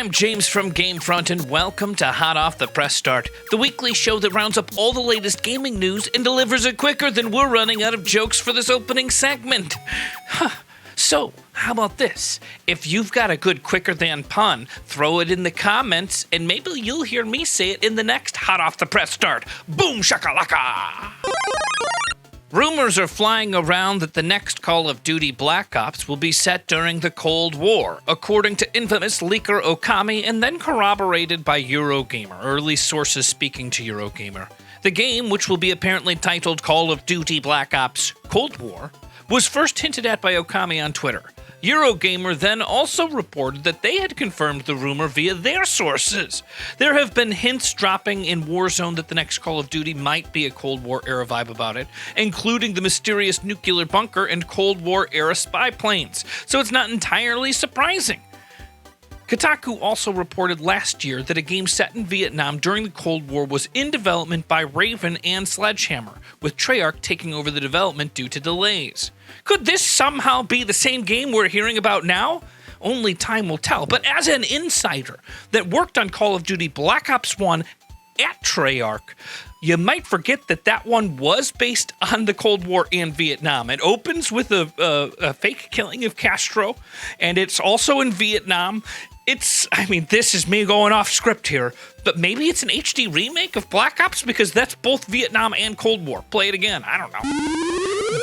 I'm James from GameFront, and welcome to Hot Off the Press Start, the weekly show that rounds up all the latest gaming news and delivers it quicker than we're running out of jokes for this opening segment. So, how about this? If you've got a good quicker than pun, throw it in the comments, and maybe you'll hear me say it in the next Hot Off the Press Start. Boom shakalaka! Rumors are flying around that the next Call of Duty Black Ops will be set during the Cold War, according to infamous leaker Okami, and then corroborated by Eurogamer, or at least sources speaking to Eurogamer. The game, which will be apparently titled Call of Duty Black Ops Cold War, was first hinted at by Okami on Twitter. Eurogamer then also reported that they had confirmed the rumor via their sources. There have been hints dropping in Warzone that the next Call of Duty might be a Cold War-era vibe about it, including the mysterious nuclear bunker and Cold War-era spy planes, so it's not entirely surprising. Kotaku also reported last year that a game set in Vietnam during the Cold War was in development by Raven and Sledgehammer, with Treyarch taking over the development due to delays. Could this somehow be the same game we're hearing about now? Only time will tell, but as an insider that worked on Call of Duty Black Ops 1 at Treyarch, you might forget that that one was based on the Cold War and Vietnam. It opens with a fake killing of Castro, and it's also in Vietnam. This is me going off script here, but maybe it's an HD remake of Black Ops because that's both Vietnam and Cold War. Play it again, I don't know.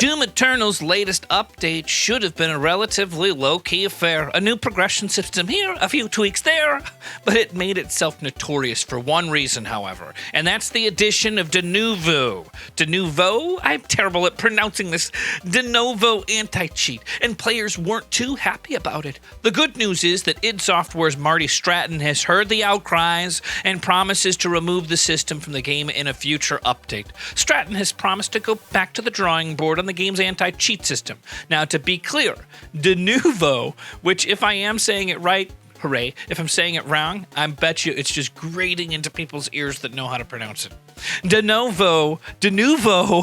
Doom Eternal's latest update should have been a relatively low-key affair. A new progression system here, a few tweaks there, but it made itself notorious for one reason, however, and that's the addition of de novo. De novo? I'm terrible at pronouncing this. De novo anti-cheat, and players weren't too happy about it. The good news is that id Software's Marty Stratton has heard the outcries and promises to remove the system from the game in a future update. Stratton has promised to go back to the drawing board on the game's anti-cheat system. Now, to be clear, de novo, which if I am saying it right, hooray. If I'm saying it wrong, I bet you it's just grating into people's ears that know how to pronounce it. De novo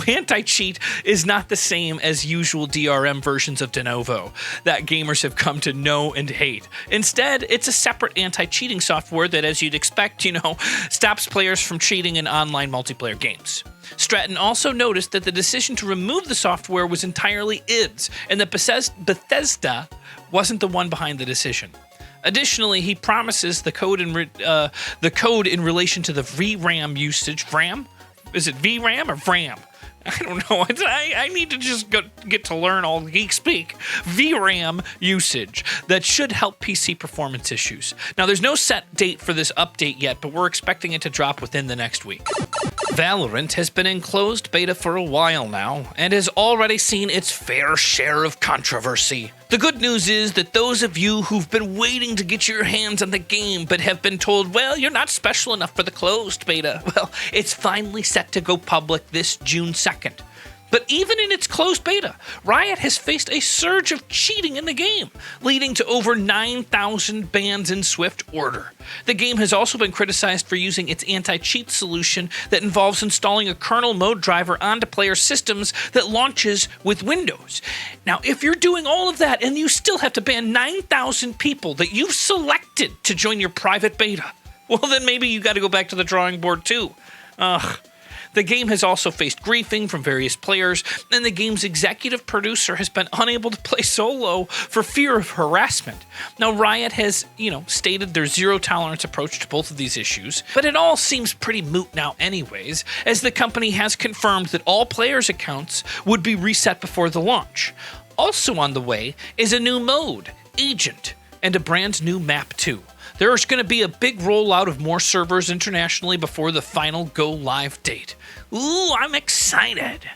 anti-cheat is not the same as usual DRM versions of de novo that gamers have come to know and hate. Instead, it's a separate anti-cheating software that, as you'd expect, stops players from cheating in online multiplayer games. Stratton also noticed that the decision to remove the software was entirely id's, and that Bethesda wasn't the one behind the decision. Additionally, he promises the code in relation to the VRAM usage. VRAM? Is it VRAM or VRAM? I don't know. I need to just get to learn all geek speak. VRAM usage that should help PC performance issues. Now, there's no set date for this update yet, but we're expecting it to drop within the next week. Valorant has been in closed beta for a while now, and has already seen its fair share of controversy. The good news is that those of you who've been waiting to get your hands on the game but have been told, well, you're not special enough for the closed beta, well, it's finally set to go public this June 2nd. But even in its closed beta, Riot has faced a surge of cheating in the game, leading to over 9,000 bans in swift order. The game has also been criticized for using its anti-cheat solution that involves installing a kernel mode driver onto player systems that launches with Windows. Now, if you're doing all of that and you still have to ban 9,000 people that you've selected to join your private beta, well, then maybe you got to go back to the drawing board too. The game has also faced griefing from various players, and the game's executive producer has been unable to play solo for fear of harassment. Now, Riot has, stated their zero-tolerance approach to both of these issues, but it all seems pretty moot now anyways, as the company has confirmed that all players' accounts would be reset before the launch. Also on the way is a new mode, Agent, and a brand new map too. There's going to be a big rollout of more servers internationally before the final go-live date. Ooh, I'm excited!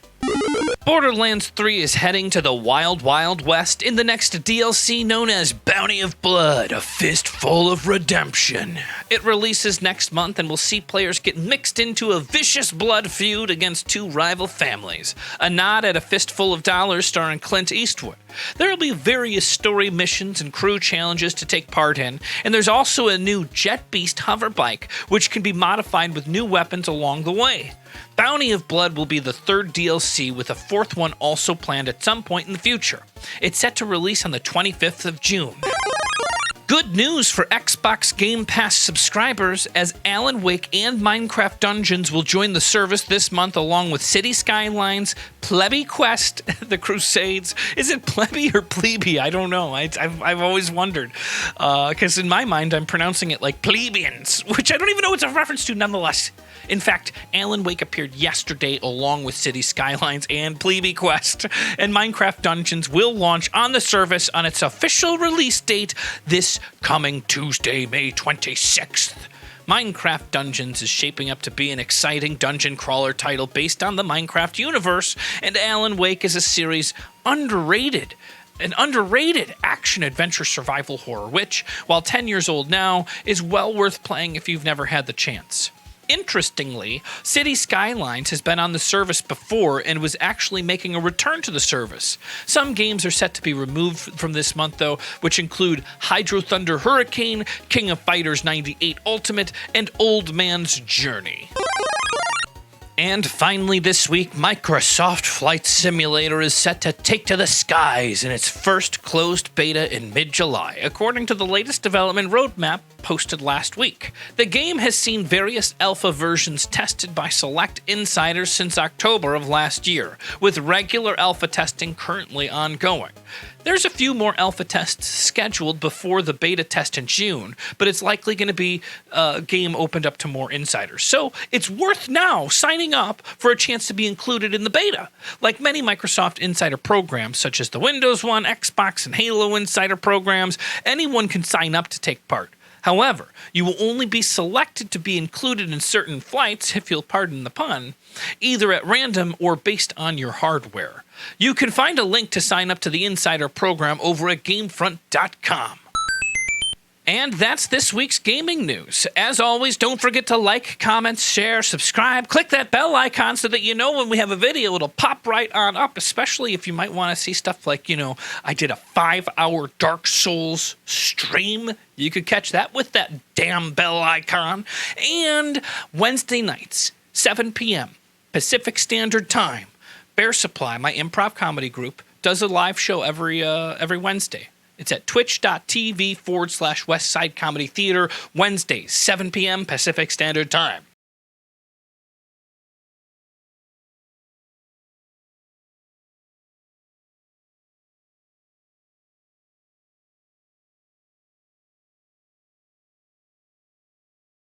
Borderlands 3 is heading to the Wild Wild West in the next DLC known as Bounty of Blood, a fistful of redemption. It releases next month and will see players get mixed into a vicious blood feud against two rival families, a nod at A Fistful of Dollars starring Clint Eastwood. There will be various story missions and crew challenges to take part in, and there's also a new Jet Beast hover bike, which can be modified with new weapons along the way. Bounty of Blood will be the third DLC, with a fourth one also planned at some point in the future. It's set to release on the 25th of June. Good news for Xbox Game Pass subscribers, as Alan Wake and Minecraft Dungeons will join the service this month along with City Skylines, Plebby Quest, The Crusades. Is it Plebby or Plebe? I don't know. I've always wondered. Because in my mind, I'm pronouncing it like plebeians, which I don't even know it's a reference to nonetheless. In fact, Alan Wake appeared yesterday along with City Skylines and Plebe Quest, and Minecraft Dungeons will launch on the service on its official release date this coming Tuesday, May 26th. Minecraft Dungeons is shaping up to be an exciting dungeon crawler title based on the Minecraft universe, and Alan Wake is a series an underrated action-adventure survival horror, which, while 10 years old now, is well worth playing if you've never had the chance. Interestingly, City Skylines has been on the service before and was actually making a return to the service. Some games are set to be removed from this month, though, which include Hydro Thunder Hurricane, King of Fighters 98 Ultimate, and Old Man's Journey. And finally this week, Microsoft Flight Simulator is set to take to the skies in its first closed beta in mid-July, according to the latest development roadmap posted last week. The game has seen various alpha versions tested by select insiders since October of last year, with regular alpha testing currently ongoing. There's a few more alpha tests scheduled before the beta test in June, but it's likely going to be a game opened up to more insiders. So it's worth now signing up for a chance to be included in the beta. Like many Microsoft Insider programs, such as the Windows One, Xbox, and Halo Insider programs, anyone can sign up to take part. However, you will only be selected to be included in certain flights, if you'll pardon the pun, either at random or based on your hardware. You can find a link to sign up to the Insider program over at GameFront.com. And that's this week's gaming news. As always, don't forget to like, comment, share, subscribe. Click that bell icon so that you know when we have a video, it'll pop right on up, especially if you might want to see stuff like, I did a 5-hour Dark Souls stream. You could catch that with that damn bell icon. And Wednesday nights, 7 p.m. Pacific Standard Time, Bear Supply, my improv comedy group, does a live show every Wednesday. It's at twitch.tv/Westside Comedy Theater, Wednesdays, 7 p.m. Pacific Standard Time.